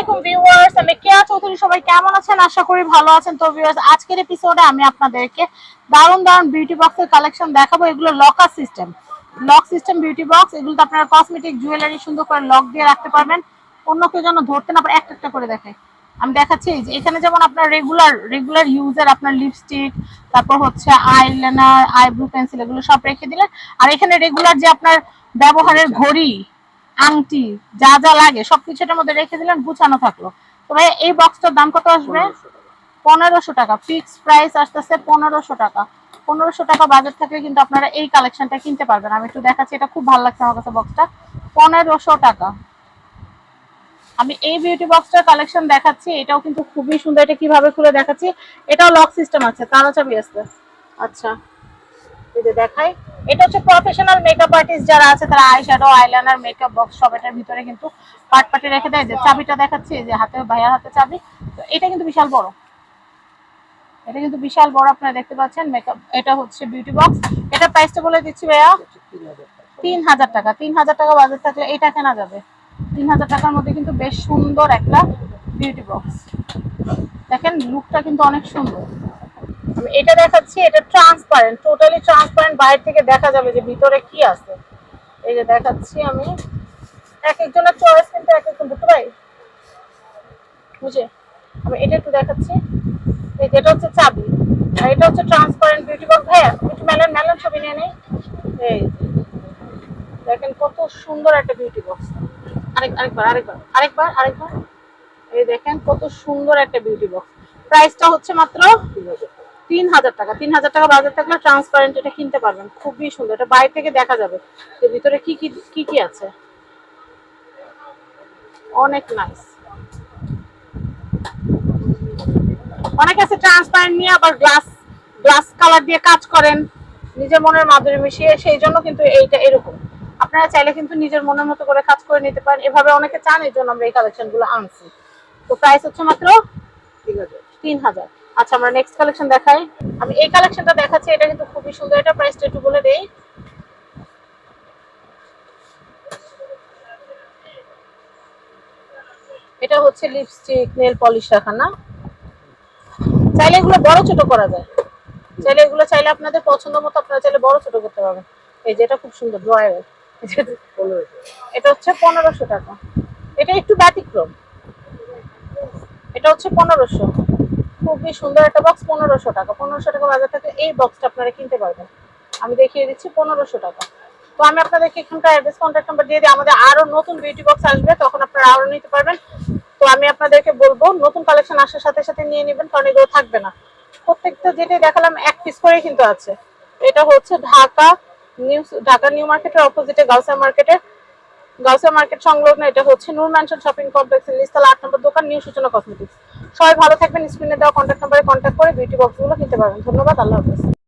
আলাইকুম ভিউয়ার্স, আমি কেয়া চৌধুরী। সবাই কেমন আছেন? আশা করি ভালো আছেন। তো ভিউয়ার্স, আজকের এপিসোডে আমি আপনাদেরকে দারুণ দারুণ বিউটি বক্সের কালেকশন দেখাবো। এগুলো লক সিস্টেম বিউটি বক্স। এগুলোতে আপনারা কসমেটিক জুয়েলারি সুন্দর করে লক দিয়ে রাখতে পারবেন, অন্য কেউ যেন ধরতে না পারে। একটা একটা করে দেখাই, আমি দেখাচ্ছি। যে এখানে যেমন আপনার রেগুলার ইউজের আপনার লিপস্টিক, তারপর হচ্ছে আইলাইনার, আইব্রো পেন্সিল, এগুলো সব রেখে দিলেন। আর এখানে রেগুলার যে আপনার ব্যবহারের ঘড়ি, আংটি, যা যা লাগে সবকিছু এটার মধ্যে রেখে দিলেন, গুছানো থাকলো। তবে এই বক্সটার দাম কত আসবে? 1500 টাকা। ফিক্সড প্রাইস আসতেছে 1500 টাকা। 1500 টাকা বাজেট থাকলে কিন্তু আপনারা এই কালেকশনটা কিনতে পারবেন। আমি একটু দেখাচ্ছি, এটা খুব ভালো লাগছে আমার কাছে বক্সটা। 1500 টাকা। আমি এই বিউটি বক্সটার কালেকশন দেখাচ্ছি, এটাও কিন্তু খুবই সুন্দর। এটা কিভাবে খুলে দেখাচ্ছি। এটাও লক সিস্টেম আছে, তালা চাবি আছে। আচ্ছা, এই যে দেখাই, এটা হচ্ছে প্রফেশনাল মেকআপ আর্টিস্ট যারা আছে তারা আইশ্যাডো, আইলাইনার, মেকআপ বক্স সব এটার ভিতরে কিন্তু পার্ট পার্টে রেখে দেয়। যে চাবিটা দেখাচ্ছি, যে হাতে, ভাইয়ার হাতে চাবি। তো এটা কিন্তু বিশাল বড়, এটা কিন্তু বিশাল বড়, আপনারা দেখতে পাচ্ছেন। মেকআপ, এটা হচ্ছে বিউটি বক্স। এটা প্রাইসটা বলে দিচ্ছি ভাইয়া, 3000 টাকা। 3000 টাকা বাজেট থাকলে এটা কেনা যাবে। 3000 টাকার মধ্যে কিন্তু বেশ সুন্দর একটা বিউটি বক্স। দেখেন লুকটা কিন্তু অনেক সুন্দর। আমি এটা দেখাচ্ছি, এটা ট্রান্সপারেন্ট, টোটালি ট্রান্সপারেন্ট। বাইরে থেকে দেখা যাবে যে ভিতরে কি আছে। এই যে দেখাচ্ছি আমি, এক একজনের চয়েস কিন্তু এক এক কিন্তু ভাই বুঝে। আমি এটা একটু দেখাচ্ছি, এই যেটা হচ্ছে চাবি, আর এটা হচ্ছে ট্রান্সপারেন্ট বিউটি বক্স। হ্যাঁ, একটু মেলান ছবি নিয়ে নেই। এই দেখেন কত সুন্দর একটা বিউটি বক্স। আরেকবার এই দেখেন কত সুন্দর একটা বিউটি বক্স। প্রাইসটা হচ্ছে মাত্র 3000 টাকা। 3000 টাকা বাজার থাকলে ট্রান্সপারেন্ট এটা কিনতে পারবেন। খুবই সুন্দর, এটা বাইরে থেকে দেখা যাবে যে ভিতরে কি আছে। অনেক নাইস। অনেক আছে ট্রান্সপারেন্ট নিয়ে আবার গ্লাস কালার দিয়ে কাজ করেন, নিজের মনের মাধুরী মিশিয়ে। সেই জন্য কিন্তু এইটা এরকম। আপনারা চাইলে কিন্তু নিজের মনের মতো করে কাজ করে নিতে পারেন। এভাবে অনেকে চান, এই জন্য আমরা এই কালেকশন গুলো আনছি। তো প্রাইস হচ্ছে মাত্র 3000। আচ্ছা, আমরা নেক্সট কালেকশন দেখাই। আমি এই কালেকশনটা দেখাচ্ছি, এটা কিন্তু খুবই সুন্দর। এটা প্রাইসটা একটু বলে দেই। এটা হচ্ছে লিপস্টিক, নেল পলিশ রাখা না, চাইলে এগুলো বড় ছোট করা যায়। চাইলে আপনাদের পছন্দ মতো আপনারা চাইলে বড় ছোট করতে পারবেন। এই যে এটা খুব সুন্দর ড্রয়ার। এটা হচ্ছে 1500 টাকা। এটা একটু ব্যতিক্রম, এটা হচ্ছে 1500। খুবই সুন্দর একটা বক্স, 1500 টাকা। 1500 টাকা বাজার থেকে এই বক্সটা আপনারা কিনতে পারবেন। আমি দেখিয়ে দিচ্ছি, 1500 টাকা। তো আমি আপনাদেরকে এখানকার অ্যাড্রেস, কন্ট্যাক্ট নাম্বার দিয়ে দিই। আমাদের আরো নতুন বিউটি বক্স আসবে, তখন আপনারা আরো নিতে পারবেন। তো আমি আপনাদেরকে বলবো নতুন কালেকশন আসার সাথে সাথে নিয়ে নেবেন, কারণ এগুলো থাকবে না। প্রত্যেকটা যেটাই দেখালাম এক পিস করে কিন্তু আছে। এটা হচ্ছে ঢাকা নিউ মার্কেটের অপোজিটে গাউসিয়া মার্কেট সংলগ্ন। এটা হচ্ছে নূর ম্যানশন শপিং কমপ্লেক্সের নিচতলা 8 নম্বর দোকান, নিউ সূচনা কসমেটিক্স। সবাই ভালো থাকবেন। স্ক্রিনে দেওয়া কন্ট্যাক্ট নম্বরে কন্ট্যাক্ট করে বিউটি বক্সগুলো কিনতে পারবেন। ধন্যবাদ, আল্লাহ হাফেজ।